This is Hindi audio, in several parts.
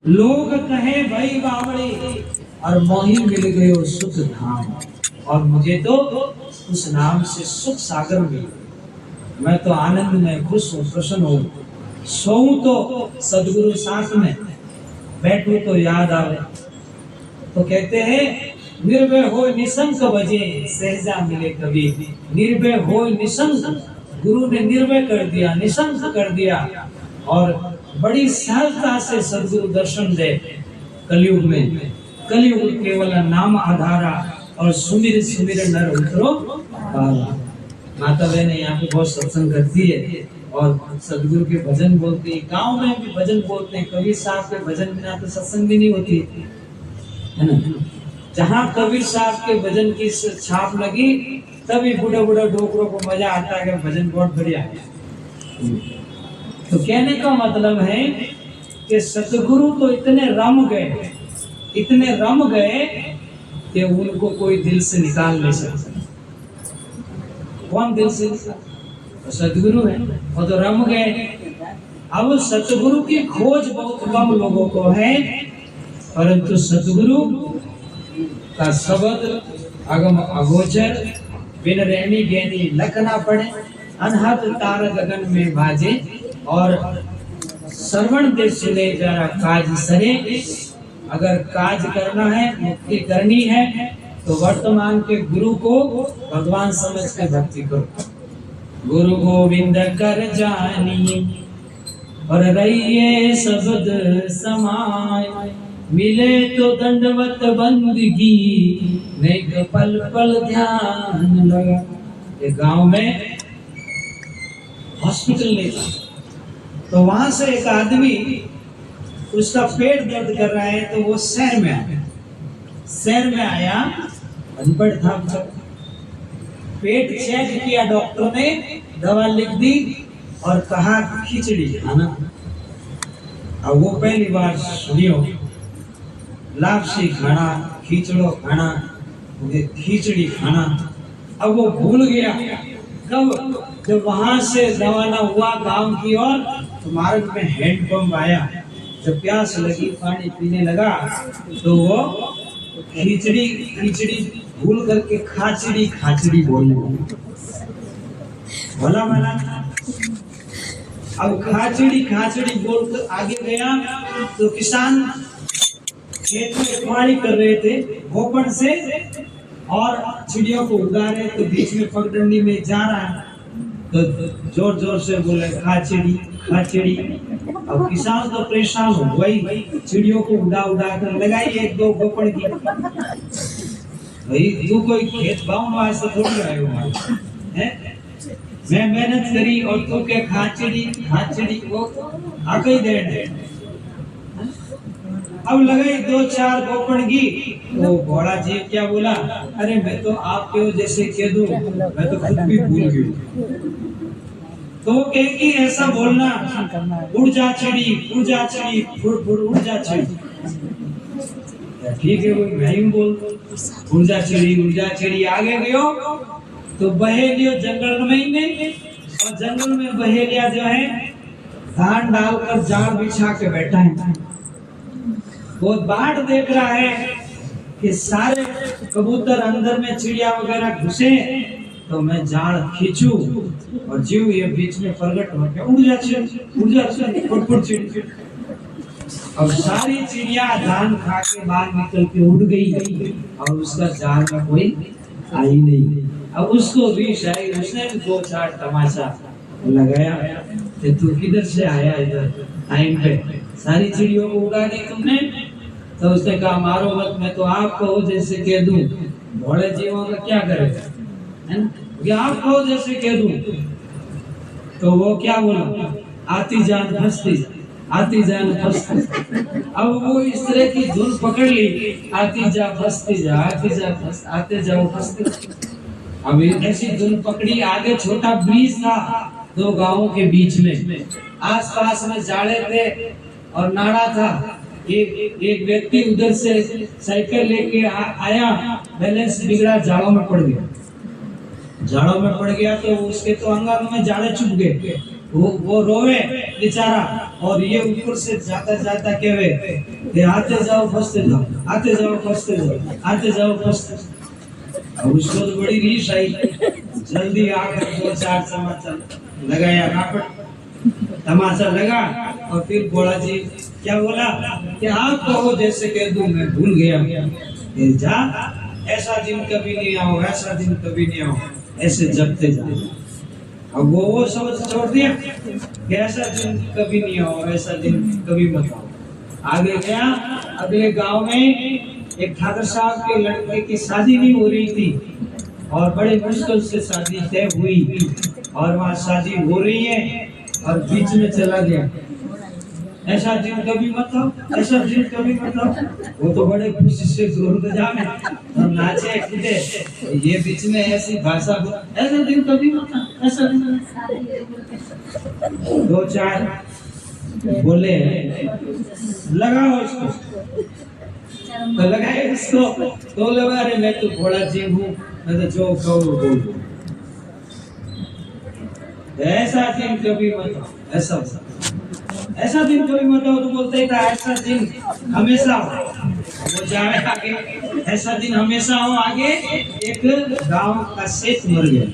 लोग कहे भाई बावड़ी और मोही मिल गयो सुख धाम, और मुझे तो उस नाम से सुख सागर मिल गया। मैं तो आनंद में खुश हूँ, प्रसन्न हूँ। सोऊं तो सदगुरु साथ में, बैठूं तो याद आवे। तो कहते हैं निर्भय हो निशंक बजे सहजा मिले कभी। निर्भय हो निशंक, गुरु ने निर्भय कर दिया, निशंक कर दिया, और बड़ी सहजता से सदगुरु दर्शन दे। कलयुग में, कलयुग केवल नाम आधारा, और सुमिर सुमिर नर उतरो पारा। माता बहन यहाँ पे बहुत सत्संग करती है और सदगुरु के भजन बोलती है। गांव में भी भजन बोलते हैं। कबीर साहब के भजन बिना तो सत्संग भी नहीं होती है ना। जहाँ कबीर साहब के भजन की छाप लगी, तभी बूढ़ा बूढ़ा डोकरों को मजा आता है कि भजन बहुत बढ़िया है। तो कहने का मतलब है कि सतगुरु तो इतने रम गए, इतने रम गए कि उनको कोई दिल से निकाल नहीं सकता। कौन दिल से निकाल? तो सतगुरु है, वो तो रम गए। अब सतगुरु की खोज बहुत कम लोगों को है, परंतु सतगुरु का शब्द अगम अगोचर, बिन रहनी गहनी लख ना पड़े, अनहद तार गगन में बाजे, और श्रवण दे सुने जरा काज सरे। अगर काज करना है, मुक्ति करनी है, तो वर्तमान के गुरु को भगवान समझ के भक्ति करो। गुरु गोविंद कर जानी और रहिए शब्द समाय, मिले तो दंडवत बंदगी, नहीं तो पल पल ध्यान लगा। ये गांव में हॉस्पिटल नहीं था, तो वहां से एक आदमी, उसका पेट दर्द कर रहा है, तो वो शहर में आया। शहर में आया, अनपढ़ था, पेट चेक किया डॉक्टर ने, दवा लिख दी और कहा खिचड़ी खाना। अब वो पहली बार सुनियो, लापसी खाना, खिचड़ो खाना, खिचड़ी खाना। अब वो भूल गया। कब? जब वहां से रवाना हुआ गांव की ओर, तो मार्ग में हैंडपंप आया। जब प्यास लगी, पानी पीने लगा, तो वो खिचड़ी खिचड़ी भूल करके खाचड़ी खाचड़ी बोलने लगा। भला भला। अब खाचड़ी खाचड़ी बोलकर आगे गया, तो किसान खेत में खुआड़ी कर रहे थे गोपन से, और चिड़ियों को उड़ा रहे। तो बीच में पगडंडी में जा रहा है, तो जोर जोर से बोले खाचड़ी खाचड़ी। अब किसान तो परेशान हो गई, चिड़ियों को उड़ा उड़ा कर लगाई एक दो गोपड़ की। भाई तू कोई खेत बाउंड वास्ते थोड़ी आए हो हैं? मैं मेहनत करी और तू के खाचड़ी खाचड़ी को आके दे। अब लगाई दो चार गोपड़ की, तो घोड़ा जीव क्या बोला, अरे मैं तो आपके जैसे कह दूं, मैं तो खुद भी भूल गई। तो वो कहे कि ऐसा बोलना, उड़ जा चिड़ी फुर फुर उड़ जा चिड़ी। ठीक है, वो मैं ही बोल, उड़ जा चिड़ी। आगे गयो तो बहेलियो जंगल में, और जंगल में बहेलिया जो है धान डालकर जाल बिछा के बैठा है। वो बाट देख रहा है कि सारे कबूतर अंदर में, चिड़िया वगैरह घुसे, तो मैं जाल खींचूं और जीव ये बीच में प्रकट हो गया, उड़ जा फुट चिड़ी। अब सारी चिड़िया धान खा के बाहर निकल के उड़ गई, और उसका जाल में कोई आई नहीं। अब उसको विष आई, उसने भी दो चार तमाशा लगाया कि तू किधर से आया इधर टाइम पे, सारी चिड़ियों को उड़ा दी तुमने। तो उसने कहा मारो मत, मैं तो आप कहो जैसे कह दूं। भोले जीवों का क्या करेगा, है ना? आप कहो जैसे कह दूं। तो वो क्या बोला, आती जान फंसती, आती जान फंसती। अब वो इस तरह की धुन पकड़ ली, आती जा फंसती जा, आती जा फंस, आते जाओ फंसती। अब ऐसी धुन पकड़ी। आगे छोटा ब्रिज था दो गांवों के बीच में, आसपास में जाड़े थे और नाड़ा था। एक व्यक्ति उधर से साइकिल लेके आया, बैलेंस बिगड़ा, जाड़ों में पड़ गया। तो उसके तो अंगांग में जाड़े चुभ गए। वो रोवे बेचारा, और ये ऊपर से जाता जाता कहवे कि आते जाओ फंसते जाओ, आते जाओ फंसते जाओ, आते जाओ फंसते। अब उसको तो बड़ी रीस आई, जल्दी आकर 2-4 समाचार लगाया, कापट तमाचा लगा, और फिर भोला जी क्या बोला कि आप कहो जैसे कह दूं, मैं भूल गया। जा, ऐसा दिन कभी नहीं आओ, ऐसा दिन कभी नहीं आओ, ऐसे जपते जा। अब वो समझ छोड़ दिया कि ऐसा दिन कभी नहीं आओ, ऐसा दिन कभी मत आओ। आगे गया, अगले गांव में एक ठाकर साहब के लड़के की शादी नहीं हो रही थी, और बड़े मुश्किल से शादी तय हुई, और वहाँ शादी हो रही है और बीच में चला गया। ऐसा दिन कभी मत आओ, ऐसा दिन कभी मत आओ। वो तो बड़े खुशी से जोर जामे और नाचे कूदे, ये बीच में ऐसी भाषा, ऐसा दिन कभी मत आओ, ऐसा दिन। 2-4 बोले लगाओ इसको, तो लगाए इसको, तो लगा, अरे मैं तो भोला जी हूँ, मैं तो जो कहूँ बोल। ऐसा दिन कभी मत आओ, ऐसा दिन कभी मत आओ। तो बोलते था ऐसा दिन हमेशा हो। वो जावे आगे, ऐसा दिन हमेशा हो। आगे एक गांव का सेठ मर गया,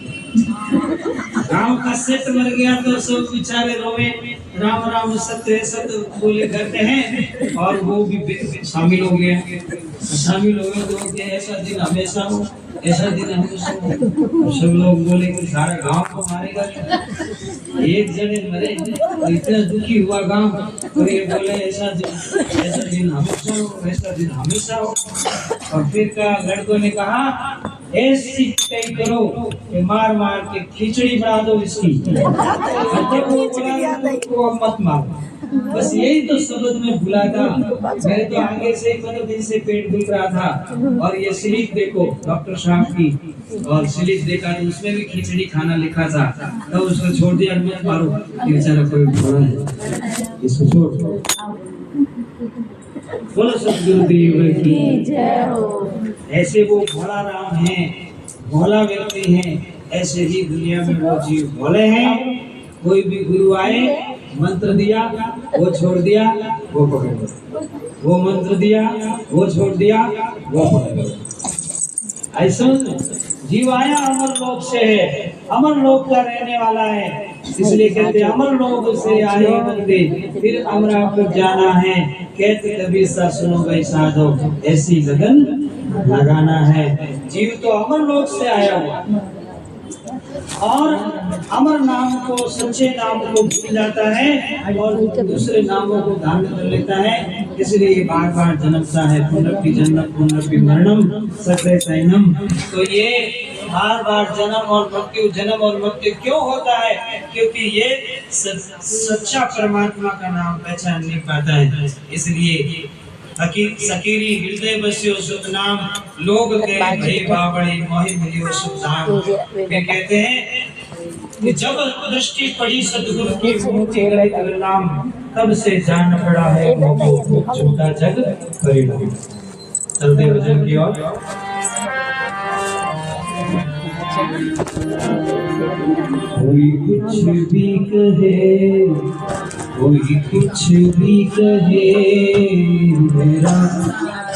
गांव का सेठ मर गया, तो सब बेचारे रोवे, राम राम सत्य सत्य बोले करते हैं, और वो भी शामिल हो गया। शामिल हो गए तो ऐसा दिन हमेशा हो, ऐसा दिन हमेशा हो। सब लोग बोले कि सारा गांव को मारेगा, एक जने मरे तो इतना दुखी हुआ गांव, और ये बोले ऐसा दिन हमेशा हो, ऐसा दिन हमेशा हो। और फिर का लड़कों ने कहा ऐसी तय करो कि मार मार के खिचड़ी बना दो इसकी, को मत मारो। बस यही तो शब्द में भुला था। मेरे तो आगे से 15 दिन से पेट दुख रहा था, और ये स्लिप देखो डॉक्टर साहब की, और स्लिप देखा तो उसमें भी खिचड़ी खाना लिखा था, तो उसको छोड़ दिया, मत मारो, बेचारा कोई भोला है, इसको छोड़। बोलो सतगुरुदेव की जय हो। ऐसे वो भोला राम है, भोला व्यक्ति है, ऐसे ही दुनिया में वो जीव भोले हैं। कोई भी गुरु आए, मंत्र दिया, वो छोड़ दिया, वो पकड़ लो, वो मंत्र दिया, वो छोड़ दिया, वो पकड़ लो। ऐसा जीव आया अमर लोक से है, अमर लोक का रहने वाला है, इसलिए कहते अमर लोक से आए बंदे, फिर अमरा पर जाना है। कहते कबीर सा सुनो भाई साधो, ऐसी लगन लगाना है। जीव तो अमर लोक से आया हुआ, और अमर नाम को, सच्चे नाम को भूल जाता है, और दूसरे नामों को धारण कर लेता है, इसलिए बार बार जन्मता है। पुनरपि जन्म पुनरपि मरणम सत्य सैनम। तो ये बार बार जन्म और मृत्यु, जन्म और मृत्यु क्यों होता है? क्योंकि ये सच्चा परमात्मा का नाम पहचान नहीं पाता है। इसलिए सकीरी हृदय बस्यो सुख नाम, लोग के भय बावड़े मोहि मिलियो सुख धाम। फिर कहते हैं कि जब दृष्टि पड़ी सतगुरु की मूर्ति ललित नाम, तब से जान पड़ा है मोह झूठा जग परिणाम। चलते भजन की ओर। कोई कुछ भी कहे, कोई कुछ भी कहे, मेरा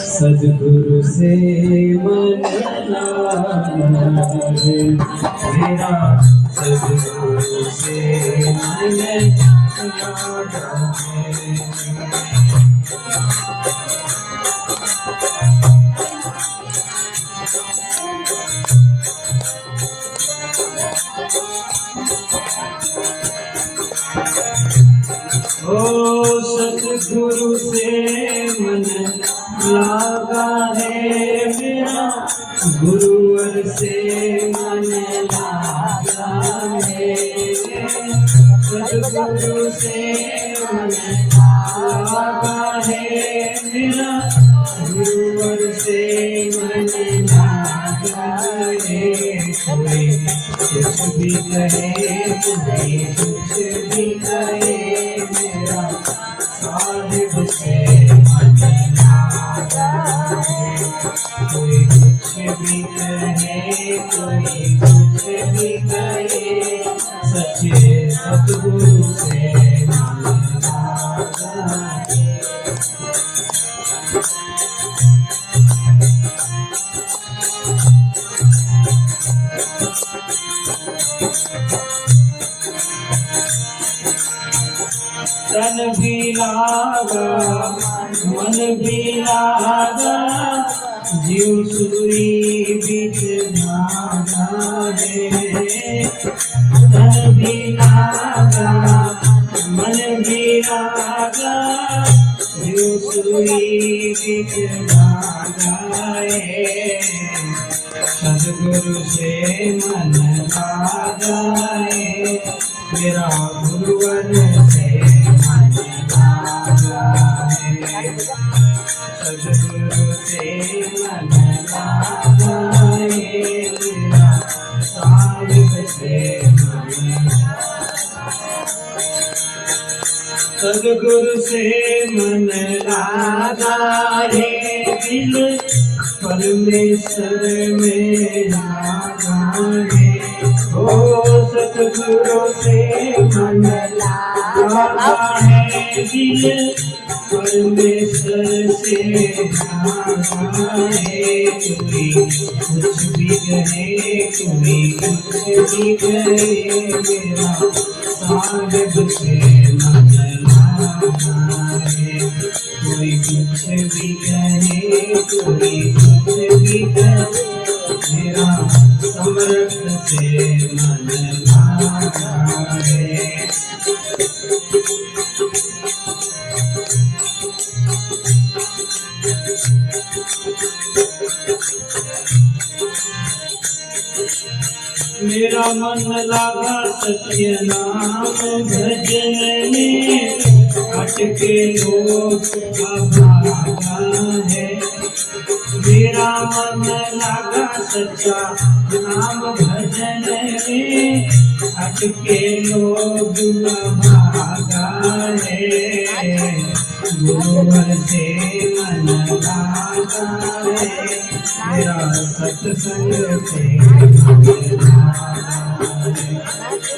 सद्गुरु से मन लाना है, मेरा सद्गुरु से मन लाना है। ओ सतगुरु से मन लागा है मेरा, गुरुवर से मन लागा है, सतगुरु से मन लागा है मेरा, गुरुवर से मन लागा है। कोई कुछ भी कहे, कोई कुछ भी कहे, मेरा साहिब से मन लागा है। कोई कुछ भी कहे, कोई कुछ भी कहे, सच्चे सतगुरु तन भी लागा मन भी लागा जीव सूरी बीच भागा है। तन भी लागा मन भी लागा जीव सूरी बीच भागा है। सदगुरु से मन लागा है मेरा गुरुवर से मन लागा है। सदगुरु से मन लागा है मेरा साहिब से मन। सदगुरु से मन लागा है दिल परमेश्वर में लागा है। ओ सतगुरु से मन लागा है दिल परमेश्वर से लागा है। कोई कुछ भी कहे कोई कुछ भी कहे मेरा साहिब से मन लागा है। कोई कुछ भी कहे कोई कुछ भी कहे मेरा समर्थ से मन लागा है। मेरा मन लागा सत्य नाम भजन में अटके लोग अभागा है। मेरा मन लागा सच्चा नाम भजन में अटके लोग अभागा है। गुरुवर से मन लागा है मेरा सत्संग से मन लागा है।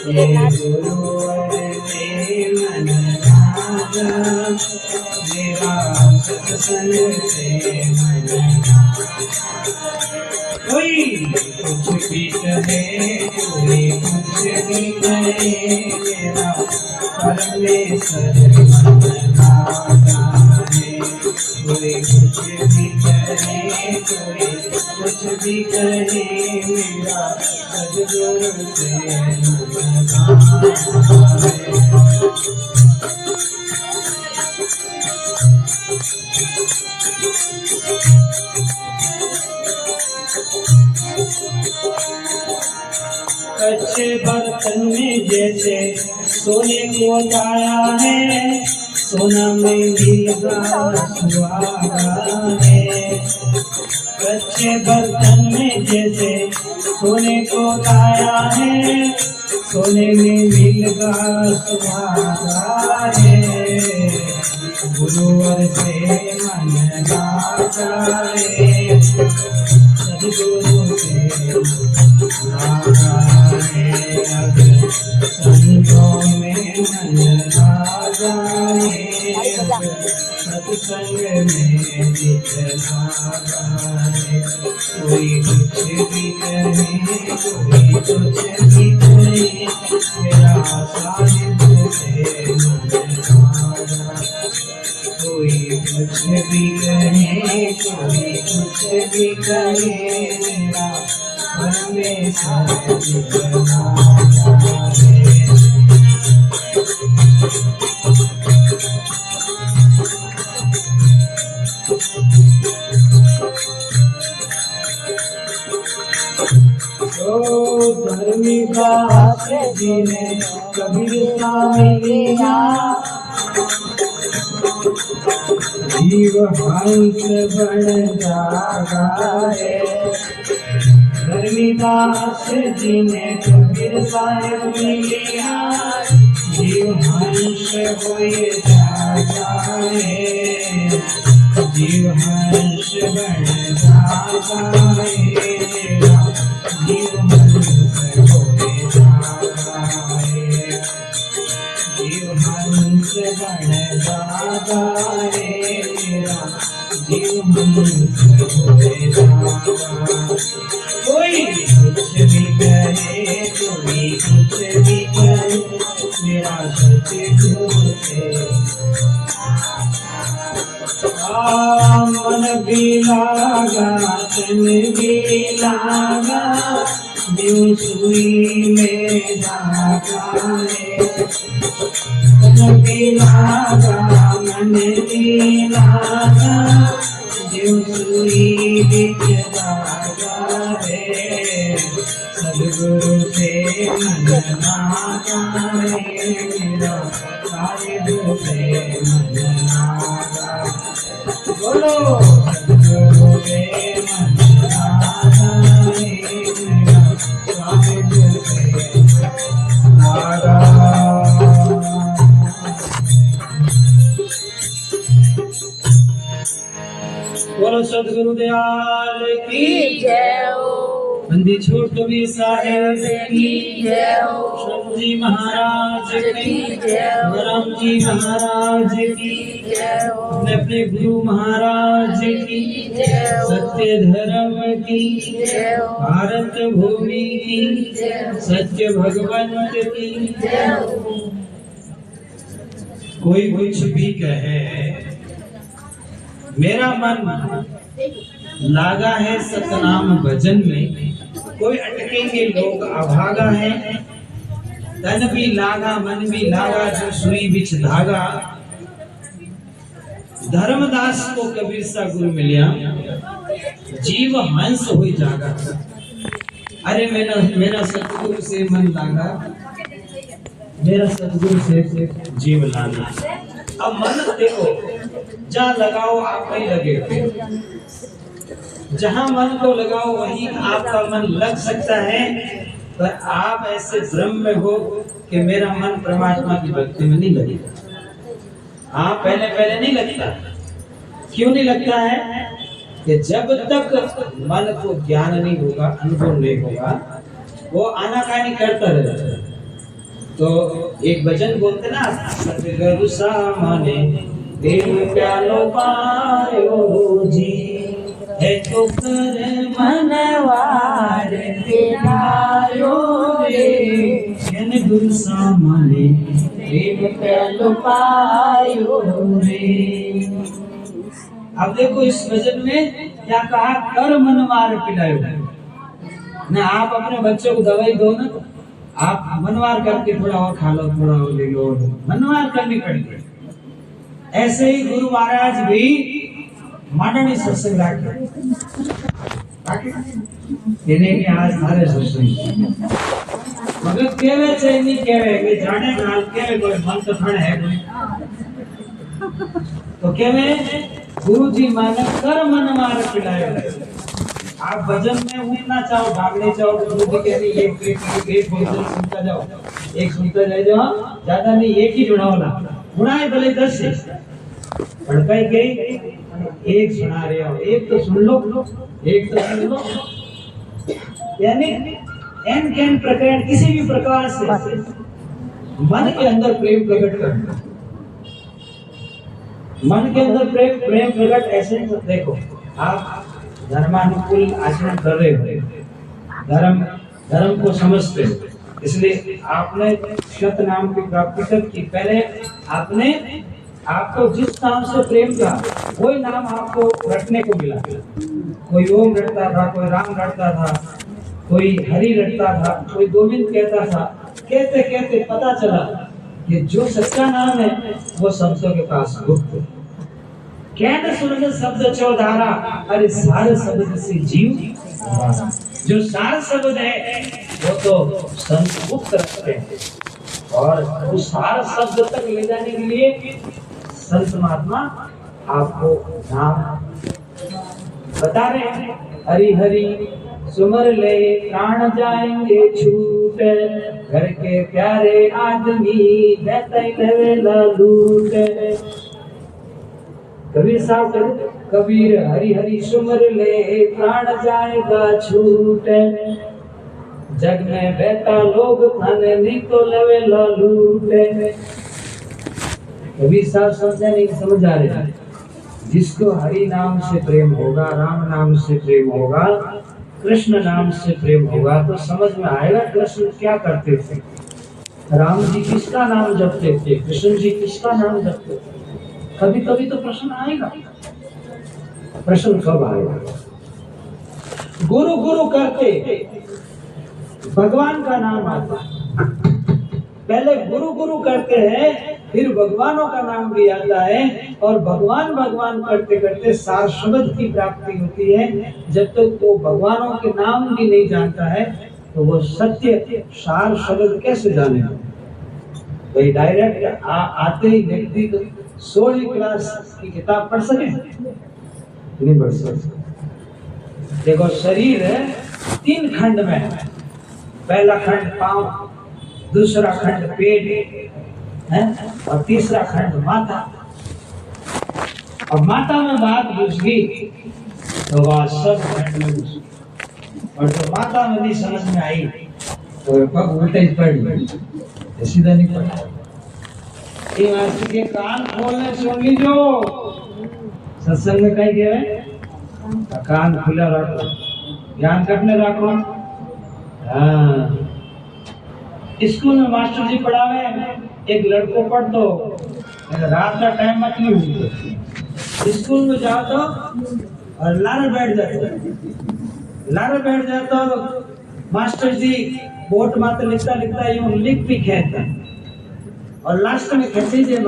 ये गुरुवर से मन लागा मेरा सत्संग से मन लागा। कोई कुछ भी कहे कोई कुछ भी कहे मेरा परमेश्वर मन लागा है। कोई कुछ भी कहे कोई कुछ भी कहे मेरा सदगुरु से मन लागा है। अच्छे बर्तन में जैसे सोने को लाया है सोना में मिलगा सुहागा है। अच्छे बर्तन में जैसे सोने को लाया है सोने में मिलगा सुहागा है। गुरुवर से मन लागा है सदगुरु से लागा है। अब संतों में मन लागा है सत्संग में चित लागा है। कोई कुछ भी कहे कोई कुछ भी कहे मेरा साहिब से मन लागा। कोई कुछ भी कहे कोई कुछ भी कहे मेरा परमेश्वर से लागा है। धर्मीदास जी ने कबीर स्वामी जीव हंस बन जागा है। धर्मीदास जी ने कबीर साहिब मिलिया जीव हंस होए जागा है। जीव हंस बन जागा है जीव हंस होए जागा है। जीव हंस बन जागा है मेरा जीव मन होए धागा। कोई कुछ भी कहे, कोई कुछ भी कहे, मेरा सच झूठे। मन भी लागा, तन भी लागा, दिल सुई में धागा है। मन भी लागा, मन भी लागा, दिल सुई बिच धागा है। सद्गुरु से मन लागा है, मेरा साहिब से मन लागा। बोलो सद्गुरु से मन लागा है, मेरा साहिब से लागा। बोलो सद्गुरु दयाल की जय हो। बंदी छोड़ कबीर साहेब की जय हो। शंकर जी महाराज की जय हो। राम जी महाराज की जय हो। अपने गुरु महाराज की जय हो। सत्य धर्म की जय हो। भारत भूमि की जय हो। सत्य भगवंत की जय हो। कोई कुछ भी कहे, मेरा मन लागा है सतनाम भजन में। कोई अटकेंगे लोग अभागा है, तन भी लागा मन भी लागा, जो सुई बिच धागा। धर्मदास को कबीर सा गुरु मिलिया, जीव हंस हुई जागा। अरे मेरा सतगुरु से मन लागा, मेरा सतगुरु से जीव लागा। अब मन देखो, जहाँ लगाओ आप नहीं लगे, जहाँ मन को लगाओ वहीं आपका मन लग सकता है। पर आप ऐसे भ्रम में हो कि मेरा मन परमात्मा की भक्ति में नहीं लगेगा। हाँ, पहले पहले नहीं लगता। क्यों नहीं लगता है? कि जब तक मन को ज्ञान नहीं होगा, अनुभव नहीं होगा, वो आनाकानी करता रहेगा। तो एक भजन बोलते ना, सतगुरु सामने देव प्यालो पायो जी, है तो कर मनवार पिलायो रे। गुरु सामने देव प्यालो पायो रे। अब देखो इस भजन में क्या कहा, कर मनवार पिलायो। ना आप अपने बच्चों को दवाई दो ना, आप मनवार करके थोड़ा और खा लो, थोड़ा और ले लो, मनवार करनी पड़ेगी। ऐसे ही गुरु महाराज भी मांडनी सत्संग राखे आज थारे सत्संग मगर केवे छे नहीं केवे के जाने काल केवे कोई मन तो ठण है कोई तो केवे गुरुजी माने कर मन मार पिलायो। आप भजन में उठना चाहो, भागने चाहो, तो गुरुजी कहते एक भजन सुनता जाओ, एक सुनते रह जाओ, ज्यादा नहीं, एक ही जुड़ाओ ना, गुणाए भले 10 से पढ़काई गई, एक सुना रहे हो, एक तो सुन लो, एक तो सुन लो। यानी एन कैन प्रकरण किसी भी प्रकार से मन के अंदर प्रेम प्रकट करना। मन के अंदर प्रेम प्रकट ऐसे देखो, आप धर्मानुकूल आचरण कर रहे हो, धर्म को समझते हो, इसलिए आपने सत नाम की प्राप्ति तक की। पहले आपने आपको जिस नाम से प्रेम था वही नाम आपको रटने को मिला। कोई ओम रटता था, कोई राम रटता था, कोई हरि रटता था, कोई गोविंद कहता था। कहते कहते पता चला कि जो सच्चा नाम है वो संतों के पास गुप्त है। कहते सुन शब्द चौधारा, अरे सारे शब्द से जीव, जो सारे शब्द है वो तो संत गुप्त रखते हैं। और उस सारे शब्द तक ले जाने के लिए संत महात्मा आपको नाम बता रहे हैं। हरि हरि सुमर ले प्राण जाएंगे छूट, घर के प्यारे आदमी देते लूट। कबीर साहब कहते, कबीर हरि हरि सुमर ले प्राण जाएगा छूट, जग में बहता लोग थाने नहीं तो लवे लूट। कबीर साहब समझा नहीं, समझ आ रहे, जिसको हरि नाम से प्रेम होगा, राम नाम से प्रेम होगा, कृष्ण नाम से प्रेम होगा, तो समझ में आएगा कृष्ण क्या करते थे। राम जी किसका नाम जपते थे, कृष्ण जी किसका नाम जपते थे। कभी कभी तो प्रश्न आएगा। प्रश्न कब आएगा? गुरु गुरु करते भगवान का नाम आता है। पहले गुरु गुरु करते हैं, फिर भगवानों का नाम भी आता है, और भगवान भगवान करते करते सार शब्द की प्राप्ति होती है। जब तक वो भगवानों के नाम भी नहीं जानता है तो वो सत्य सार शब्द कैसे जानेगा? भाई डायरेक्ट आते ही व्यक्ति तो 16वीं क्लास की किताब पढ़ सके नहीं पढ़ सकते। देखो शरीर 3 खंड में है। पहला खंड पांव, दूसरा खंड पेट है, और तीसरा खंड माथा। और माता में बात घुस गई तो वह सब खंड में घुस, और जो माता में नहीं समझ में आई तो पग उल्टे ही पड़ गई, सीधा नहीं पड़ा। के कान खोलने सुन लीजो। सत्संग में कहीं गए कान खुला रखो, ध्यान करने रखो। हाँ, स्कूल में मास्टर जी पढ़ावे, एक लड़को पढ़ दो, रात का टाइम मत नहीं। स्कूल में जाओ तो और लारे बैठ जाता तो मास्टर जी बोर्ड मात्र लिखता लिखता यूं लिख भी खेता, और लास्ट में कैसे जे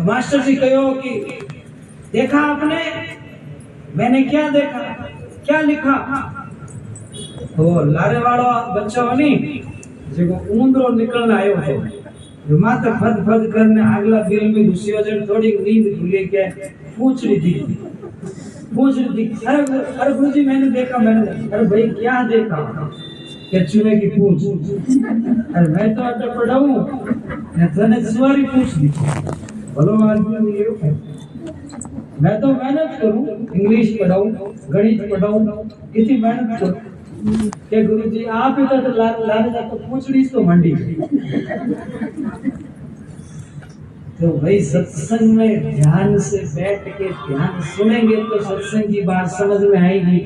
मास्टर जी कहो कि देखा आपने, मैंने क्या देखा, क्या लिखा? तो लारे वाला बच्चा बनी जो ऊंदरो निकलना आयो है, जो माता फद फद करने अगला बिल में घुसी वजह थोड़ी नींद खुले के पूछ रही थी। अरे गुरुजी मैंने देखा, अरे भाई क्या देखा? क्या चूहे की पूछ? अरे मैं तो अड्डा पढ़ाऊं, तने सवारी पूछ दी। बोलो आदमी ये मैं तो मेहनत करूं, इंग्लिश पढ़ाऊं, गणित पढ़ाऊं, कितनी मेहनत करूं। क्या गुरुजी आप इधर तो लाने जाकर पूछ रही तो मंडी। तो भाई सत्संग में ध्यान से बैठ के ध्यान सुनेंगे तो सत्संग की बात समझ में आएगी,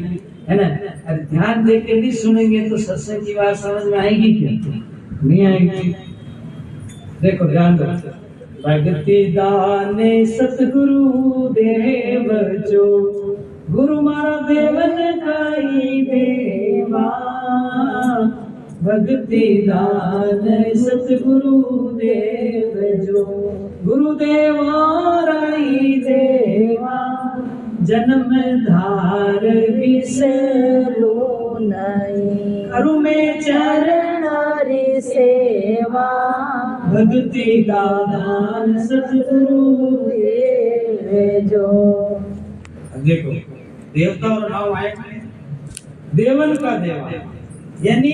है ना? अरे ध्यान दे के नहीं सुनेंगे तो सत्संग की बात समझ में आएगी क्या? नहीं आएगी। देखो ध्यान दो। भक्ति दाने सतगुरु देव जो, गुरु मारा देवन काई देवा। भक्ति दान सतगुरु देव जो, गुरुदेव राई देवा। जन्म धार विसरो नहीं, करु में चरण रे सेवा। भक्ति दान सतगुरु देव जो। देखो देवता और नाम आए, देवन का देवा, यानी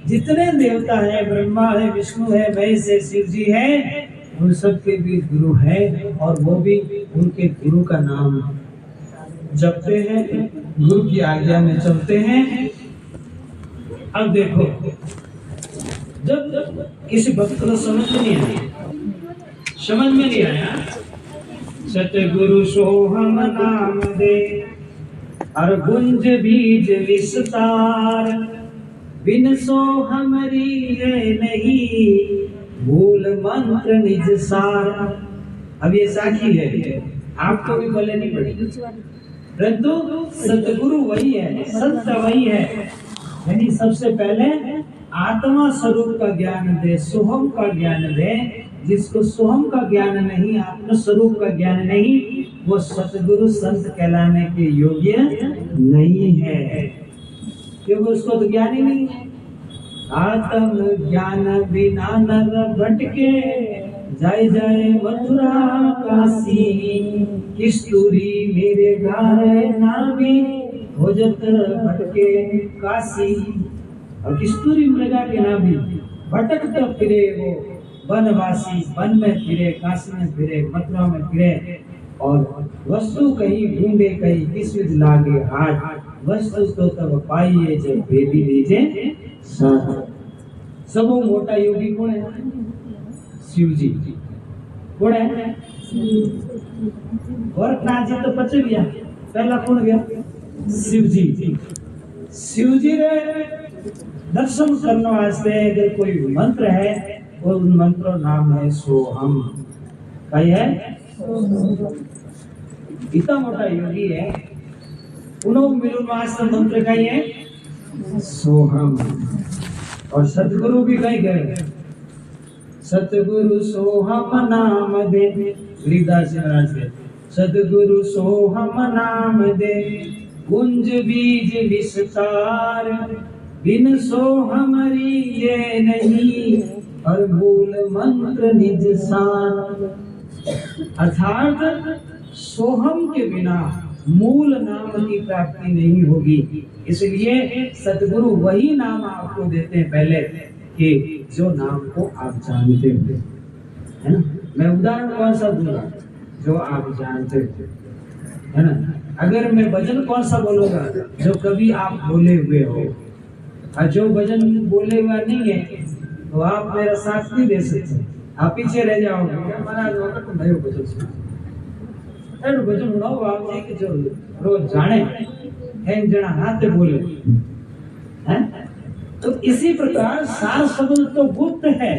जितने देवता है, ब्रह्मा है, विष्णु है, महेश है, शिव जी है, उन सबके भी गुरु है, और वो भी उनके गुरु का नाम जपते हैं, गुरु की आज्ञा में चलते हैं। अब देखो जब किसी भक्त को समझ में नहीं आया, सतगुरु सोहम नाम दे, और गुंज बीज विस्तार। बिन सो हमरी है नहीं, भूल मंत्र निज सार। अब ये साखी है, आपको भी बोले नहीं पड़ेगी, परंतु सतगुरु वही है, संत वही है। यानी सबसे पहले आत्मा स्वरूप का ज्ञान दे, सोहम का ज्ञान दे। जिसको सोहम का ज्ञान नहीं, आत्म स्वरूप का ज्ञान नहीं, वो सतगुरु संत कहलाने के योग्य नहीं है, क्योंकि उसको तो ज्ञान ही नहीं है। आत्म ज्ञान बिना नर भटके, जाए जाए मथुरा काशी। किस्तूरी मेरे घर नाभी, हो जत भटके काशी। और किस्तूरी मृगा के नाभी, भटकता फिरे वो वनवासी। वन में फिरे, काशी में फिरे, मथुरा में फिरे, और वस्तु कहीं ढूंढे, कहीं किस विध लागे हाथ। वस्तु तो तब पाइए जब भेदी लीजे साथ। सबो मोटा योगी कौन है? शिव जी। कौन है? गोरखनाथ जी तो पच गया, पहला कौन गया? शिव जी। शिव जी रे दर्शन करने वास्ते अगर कोई मंत्र है, वो उन मंत्रों नाम है सोहम। कई है इतना मोटा योगी है, उन्होंने मिलन वास्ते मंत्र कई है सोहम। और सतगुरु भी कहीं गए, सतगुरु सोहम नाम दे, गरीबदास जी महाराज के सतगुरु सोहम नाम दे, गुंज बीज विस्तार, बिन सोहम रीजे नहीं, और मूल मंत्र निज सार। अर्थात सोहम के बिना मूल नाम की प्राप्ति नहीं होगी। इसलिए सतगुरु वही नाम आपको देते हैं पहले कि जो नाम को आप जानते हो, है ना। मैं उदाहरण कौन सा दूंगा? जो आप जानते हो, है ना। अगर मैं भजन कौन सा बोलूंगा? जो कभी आप बोले हुए हो। और जो भजन बोले हुआ नहीं है तो आप मेरा साथ नहीं दे सकते, आप पीछे रह जाओगे। महाराज वक्त तो मैं भजन सुना, एडो भजन सुनाओ आप जी के जो रोज जाने हैं जना हाथे बोले, हैं। तो इसी प्रकार सार शब्द तो गुप्त है,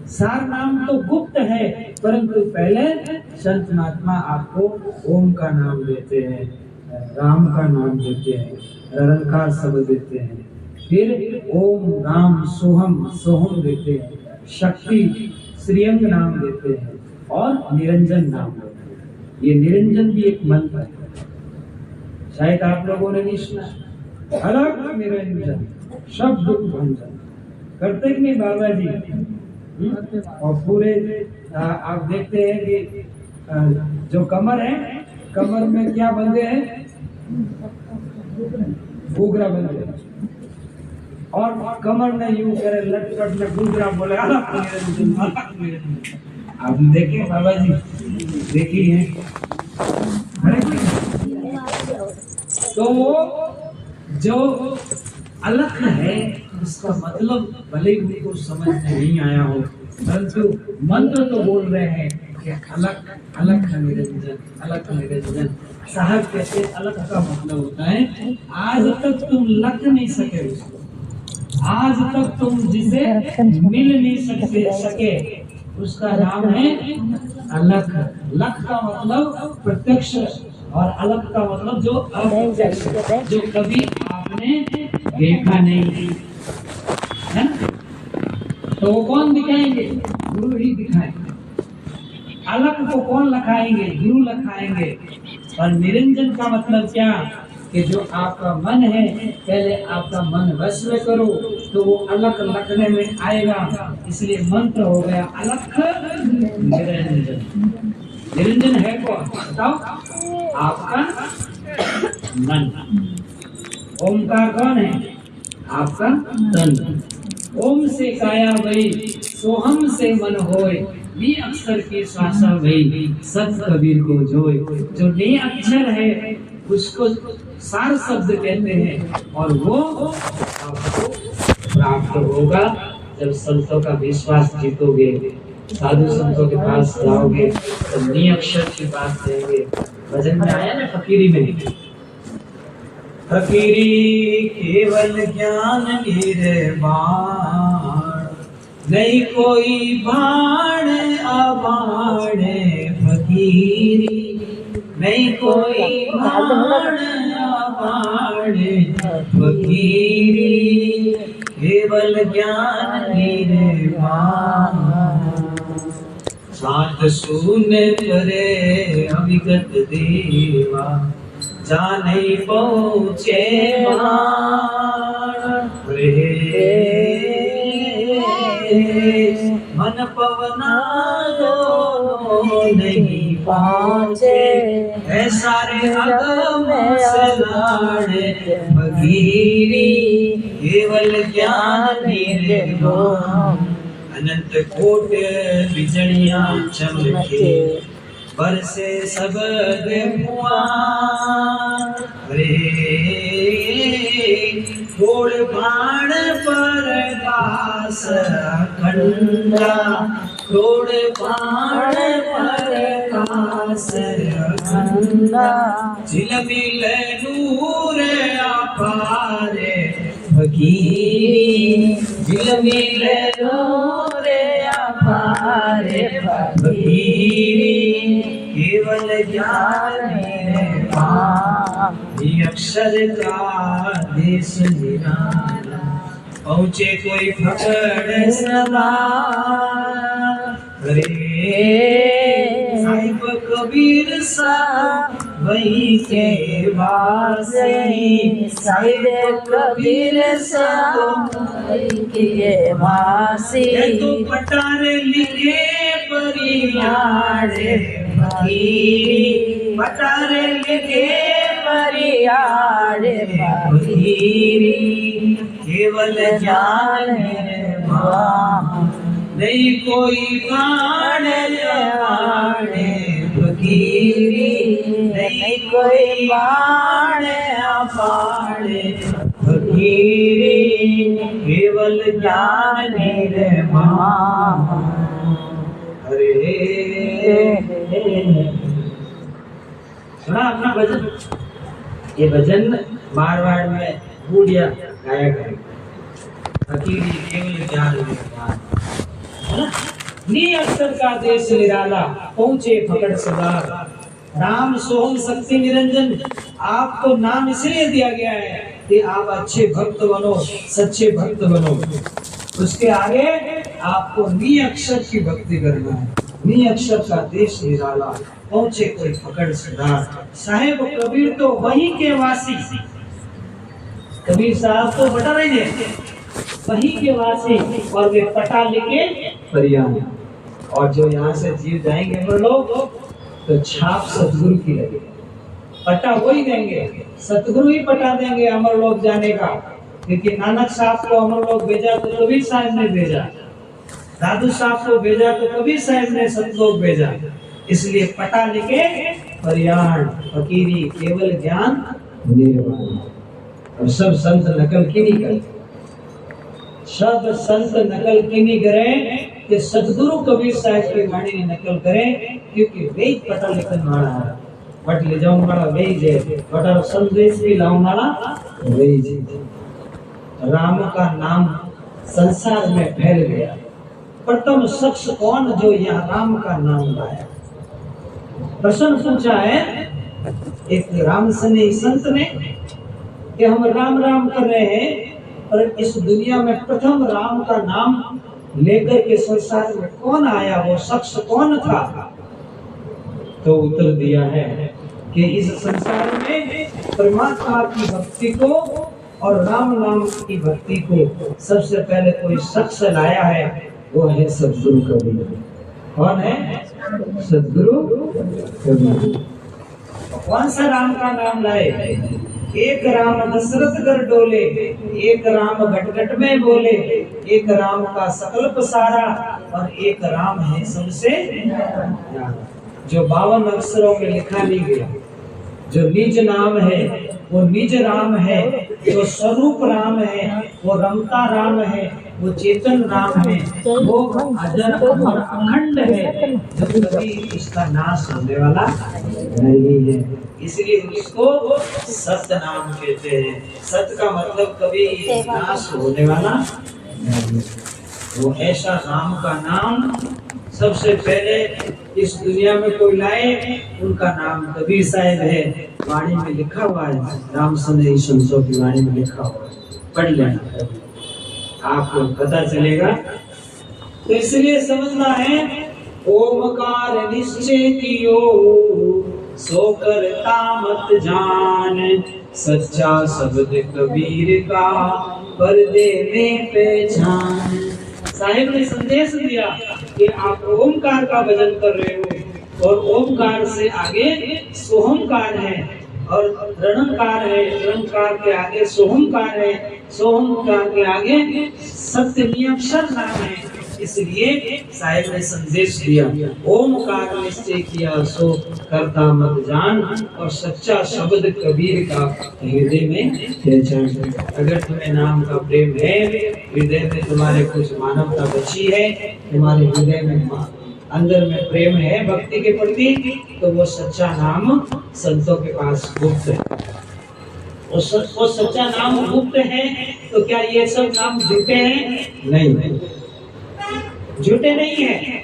सार नाम तो गुप्त है, परंतु पहले संत महात्मा आपको ओम का नाम देते हैं, राम का नाम देते हैं, निरंकार शब्द देते हैं, फिर ओम राम सोहम सोहम देते हैं, शक्ति श्रीअंग नाम देते हैं, और निरंजन नाम देते हैं। ये निरंजन भी एक मंत्र है, शायद आप लोगों ने नहीं सुना। अलग निरंजन शब्द भंजन करते कि नहीं बाबा जी? और पूरे आप देखते हैं कि जो कमर है, कमर में क्या बंधे हैं? घूघरा बंधे हैं, और कमर में यूं करे लटपट में घूघरा बोले अलग निरंजन, अलग निरंजन। आप देखे बाबा जी, देखी है? तो जो अलग है उसका मतलब भले ही उनको समझ में नहीं आया हो, परंतु मंत्र तो बोल रहे हैं कि अलग अलग निरंजन, अलग निरंजन। साहब कहते अलग का मतलब होता है आज तक तुम लख नहीं सके उसको, आज तक तुम जिसे मिल नहीं सके उसका नाम है अलग। लख का मतलब प्रत्यक्ष, और अलग का मतलब जो अप्रत्यक्ष, जो कभी आपने देखा नहीं है। तो वो कौन दिखाएंगे? गुरु ही दिखाएंगे। अलग को कौन लखाएंगे? गुरु लखाएंगे। और निरंजन का मतलब क्या? कि जो आपका मन है, पहले आपका मन वश में करो तो वो अलग लखने में आएगा। इसलिए मंत्र हो गया अलग निरंजन। निरंजन है कौन? बताओ। आपका मन। ओमकार कौन है? आपका तन। ओम से काया भई, सोहम से मन होए, नी अक्षर की श्वासा भई, सत कबीर को जोए। जो नी अक्षर है उसको सार शब्द कहते हैं, और वो आपको प्राप्त होगा जब संतों का विश्वास जीतोगे, साधु संतों के पास जाओगे तो नी अक्षर की बात कहेंगे। भजन में आया ना फकीरी में, फकीरी केवल ज्ञान निर्वाण, नहीं कोई बाण अबाण, फकीरी नहीं कोई बाण अबाण, फकीरी केवल ज्ञान निर्वाण। साथ सुन करे अविगत देवा, जाने पहुँचे मन पवना दोनों नहीं पहुँचे, ऐसा रे अगम सलाड़े भगीरी, केवल ज्ञान निर्वाण। अनंत कोट बिजलियां चमके, बरसे शब्द पुआन, घोड़ बाण पर दास खंडा, तोड़ बाण प्रकाश अंधा झिलमिल नूर अपारे फकीरी झिलमिल नूर अपारे फकीरी केवल ज्ञान ये अक्षर का देश निराला पहुँचे कोई फकड़ सदा रे साहिब कबीर सा वही के वासी साहिब कबीर सा के वासी तो पटारे लिखे परियाड़े फकीरी पटारे लिखे परियाड़े फकीरी केवल ज्ञान निर्वाण नहीं कोई बाण आड़े फकीरी नहीं कोई बाण अपाड़े फकीरी केवल ज्ञान निर्वाण अरे सुना अपना भजन ये भजन मारवाड़ में बूढ़िया गाया करें फकीरी केवल ज्ञान निर्वाण नी अक्षर का देश निराला पहुंचे फकड़ सरदार राम सोहम शक्ति निरंजन आपको नाम इसलिए दिया गया है कि आप अच्छे भक्त बनो सच्चे भक्त बनो उसके आगे आपको नी अक्षर की भक्ति करना है नी अक्षर का देश निराला पहुंचे कोई फकड़ सरदार साहेब कबीर तो वहीं के वासी कबीर साहब तो बता रहे हैं वहीं के वासी और वे पटा लेके परियां और जो यहाँ से जीव जाएंगे हम लोग तो छाप सतगुरु की लगेगी पट्टा वही देंगे सतगुरु ही पटा देंगे अमर लोग जाने का क्योंकि नानक साहब को अमर लोग भेजा तो कबीर साहब ने भेजा दादू साहब को भेजा तो कबीर साहब ने सतलोक भेजा इसलिए पटा लिखे परियाण फकीरी केवल ज्ञान निर्वाण और सब संत नकल की नहीं करते सब संत नकल की नहीं करें कि सतगुरु कबीर साहब की वाणी की नकल करें क्योंकि वे पटा लिखन वाला है पट ले जाऊं वाला वे जे पटा संदेश भी लाऊं वाला वे जे राम का नाम संसार में फैल गया प्रथम शख्स कौन जो यहाँ राम का नाम लाया प्रश्न पूछा है एक राम सने संत ने कि हम राम राम कर रहे हैं और इस दुनिया में प्रथम राम का नाम लेकर के संसार में कौन आया वो शख्स कौन था तो उत्तर दिया है कि इस संसार में परमात्मा की भक्ति को और राम नाम की भक्ति को सबसे पहले कोई शख्स लाया है वो है सतगुरु कबीर कौन है सतगुरु कबीर कौन सा राम का नाम लाए एक राम दशरथ कर डोले एक राम घट घट में बोले एक राम का सकल पसारा और एक राम है सबसे जो 52 अक्षरों में लिखा नहीं गया जो निज नाम है वो निज राम है जो स्वरूप राम है वो रमता राम है वो चेतन राम है वो अजर अमर अखंड है जो कभी इसका नाश होने वाला नहीं है इसलिए उसको सत्य नाम कहते हैं सत्य का मतलब कभी नाश होने वाला नहीं वो ऐसा राम का नाम सबसे पहले इस दुनिया में कोई लाए उनका नाम कबीर साहब है वाणी में लिखा हुआ है राम सने संतों की वाणी में लिखा हुआ है पढ़ लेना आपको पता चलेगा तो इसलिए समझना है ओमकार निश्चय कियो सो करता मत जान सच्चा शब्द कबीर का पर्दे में पहचान साहिब ने संदेश दिया कि आप ओमकार का भजन कर रहे हो और ओमकार से आगे सोहमकार है और रणकार है रणकार के आगे सोहमकार है सोहमकार के आगे सत्य नियक्षर नाम है इसलिए साहिब ने संदेश दिया, ओमकार निश्चय किया सो करता मत जान, और सच्चा शब्द कबीर का हृदय में पहचान। अगर तुम्हें नाम का प्रेम है, हृदय में तुम्हारे कुछ मानवता बची है, तुम्हारे हृदय में अंदर में प्रेम है भक्ति के प्रति, तो वो सच्चा नाम संतों के पास गुप्त है। वो सच्चा नाम गुप्त है। तो क्या ये सब नाम झूठे हैं? नहीं, झूठे नहीं है।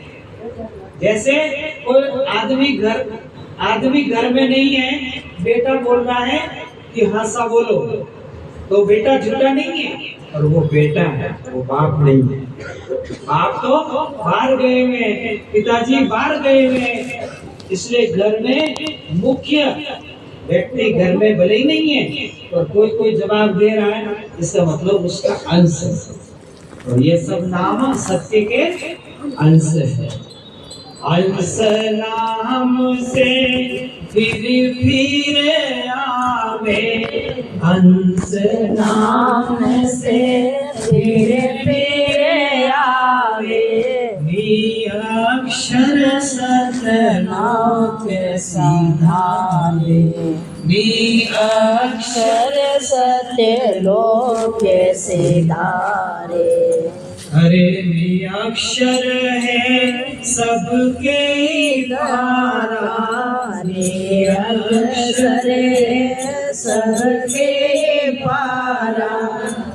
जैसे कोई आदमी घर में नहीं है, बेटा बोल रहा है कि हासा बोलो, तो बेटा झूठा नहीं है, और वो बेटा है, वो बाप नहीं है। बाप तो बाहर गए हुए हैं, पिताजी बाहर गए हुए हैं, इसलिए घर में मुख्य व्यक्ति घर में भले ही नहीं है, और कोई जवाब दे रहा है, इसका मतलब उसका अंश है। और ये सब नाम सत्य के अंश है। अंश नाम से फिर आवे, अंश नाम से फिर आवे, अक्षर सतनाम के सिधारे, अक्षर सत्य लोक के सिधारे। अरे अक्षर है सबके द्वारा, अक्षर सबके पारा,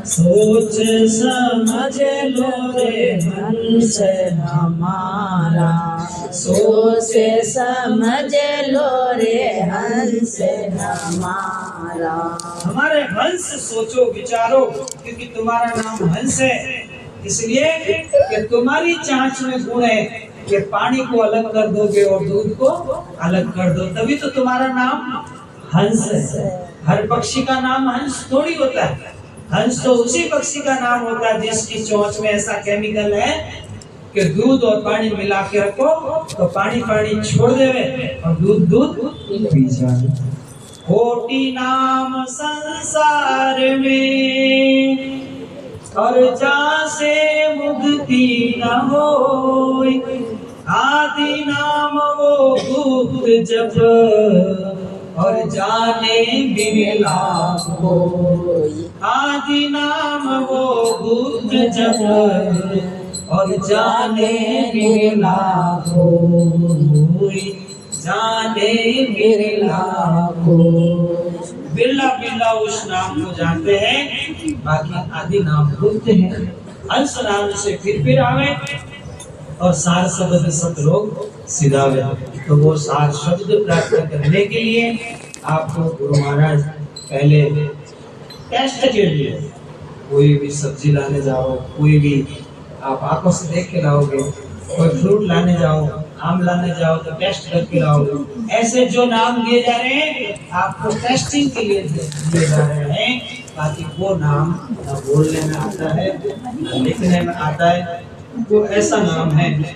सोच समझ लो रे हंस हमारा, सोच समझ लो रे हंस हमारा। हमारे हंस सोचो विचारो, क्योंकि तुम्हारा नाम हंस है, इसलिए कि तुम्हारी चांच में गुण है कि पानी को अलग कर दोगे और दूध को अलग कर दो, तभी तो तुम्हारा नाम हंस है। हर पक्षी का नाम हंस थोड़ी होता है। हंस तो उसी पक्षी का नाम होता है जिसकी चोंच में ऐसा केमिकल है कि दूध और पानी मिला के रखो तो पानी छोड़ देवे और दूध पी जाए। कोटि नाम संसार में और जा से मुक्ति न होय, आदि नाम वो गुप्त जप और जाने बिरला कोई, आदि नाम वो गुप्त जप और जाने बिरला कोई, जाने बिरला कोई। बिरला उस नाम को जानते हैं, बाकी आदि नाम गुप्त है। अंश नाम से फिर आवे और सार शब्द सब लोग सिधावे। तो वो सार शब्द प्राप्त करने के लिए आपको गुरु महाराज पहले टेस्ट के लिए कोई भी सब्जी लाने जाओ, कोई भी आप आंखों से देख के लाओगे, कोई फ्रूट लाने जाओ, आम लाने जाओ तो टेस्ट करके लाओगे। ऐसे जो नाम दिए जा रहे हैं आपको टेस्टिंग के लिए दिए जा रहे हैं, ताकि वो नाम ना बोलने में आता है ना लिखने में आता है। वो ऐसा नाम है,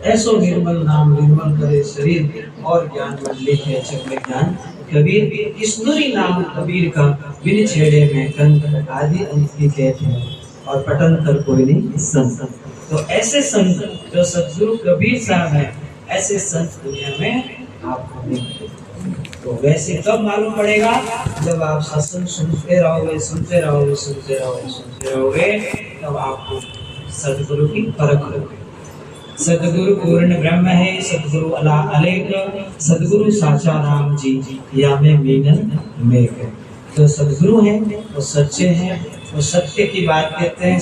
ऐसो निर्मल नाम निर्मल करे शरीर और ज्ञान में लिखे चक्र ज्ञान कबीर। ईश्वरी नाम कबीर का बिन छेड़े में कंठ आदि अंकी कहते हैं और पटंतर कोई नहीं संत। तो ऐसे संत जो सद्गुरु कबीर साहब हैं, ऐसे संत दुनिया में आपको मिलेंगे। तो वैसे कब मालूम पड़ेगा? जब आप सत्संग सुनते रहोगे तब आपको सद्गुरु की परख होगी। सद्गुरु पूर्ण ब्रह्म है, सद्गुरु अलेख, सद्गुरु साचा राम जी या में मीनन मेघ। जो सद्गुरु हैं वो सच्चे हैं, वो सत्य की बात कहते हैं।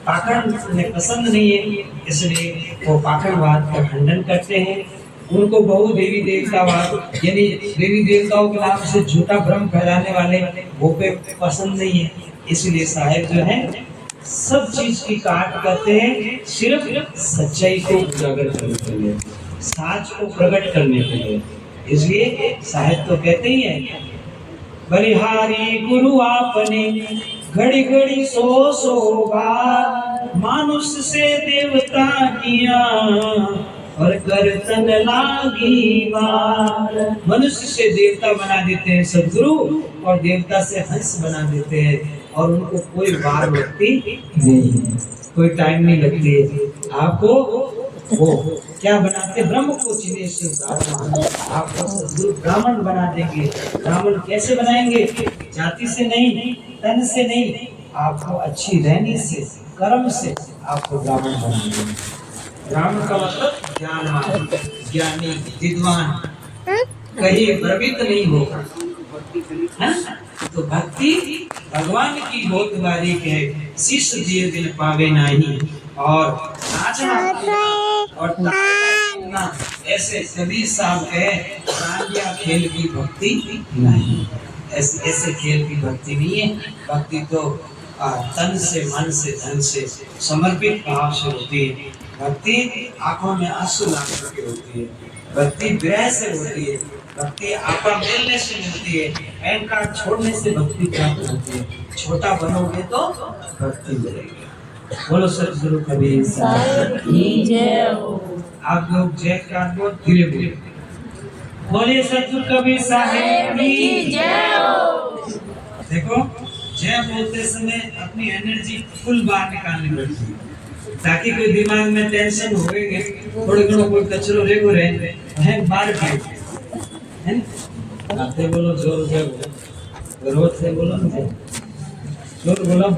पाखंड उन्हें पसंद नहीं है, इसलिए वो पाखंडवाद का खंडन करते हैं। उनको बहु देवी देवतावाद यानी देवी देवताओं के नाम से झूठा भ्रम फैलाने वाले वो पे पसंद नहीं है। इसलिए साहेब जो है सब चीज की काट करते हैं, सिर्फ सच्चाई को उजागर करने के लिए, साच को प्रकट करने के लिए। इसलिए साहेब तो कहते ही है, बलिहारी गुरु आपने घड़ी घड़ी सो बार, मानुष से देवता किया और गर्दन लागी बार। मनुष्य से देवता बना देते हैं सद्गुरु, और देवता से हंस बना देते हैं, और उनको कोई बार लगती नहीं है। कोई टाइम नहीं लगती है। आपको वो क्या बनाते, ब्रह्म को चिने से उतारना, आपको सद्गुरु ब्राह्मण बना देंगे। ब्राह्मण कैसे बनाएंगे? जाति से नहीं, तन से नहीं, आपको अच्छी रहनी से, कर्म से आपको ब्राह्मण बनाएंगे। ब्राह्मण का मतलब ज्ञानवान, ज्ञानी, विद्वान, कहीं भ्रमित नहीं होगा। है? तो भक्ति भगवान की बहुत बारीक है। शिष्य दिए बिन पावे नहीं, और नाचना और ताना ऐसे कभी साहब है, डांडिया खेल की भक्ति नहीं। ऐसे ऐसे खेल की भक्ति नहीं है। भक्ति तो तन से, मन से, धन से समर्पित भाव से होती है। भक्ति आंखों में आंसू ला करके होती है। भक्ति विरह से होती है। भक्ति आपा मिलने से मिलती है। अहंकार छोड़ने से भक्ति प्राप्त होती है। छोटा बनोगे तो भक्ति मिलेगी। बोलो सतगुरु कबीर साहब की जय हो। आप लोग जयकार बोल, धीरे बोले। बोलिए सतगुरु कबीर साहब की जय हो। देखो, जय बोलते समय अपनी एनर्जी फुल बाहर निकालनी पड़ती है, ताकि कोई दिमाग में टेंशन होएगे, थोड़े घणो कोई कचरो रेगो रहे है बाहर फेंक है। आते बोलो, जोर से बोलो, जरूरत से बोलो ना, जोर बोलो।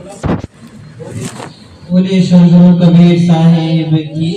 बोलिए सतगुरु कबीर साहिब की।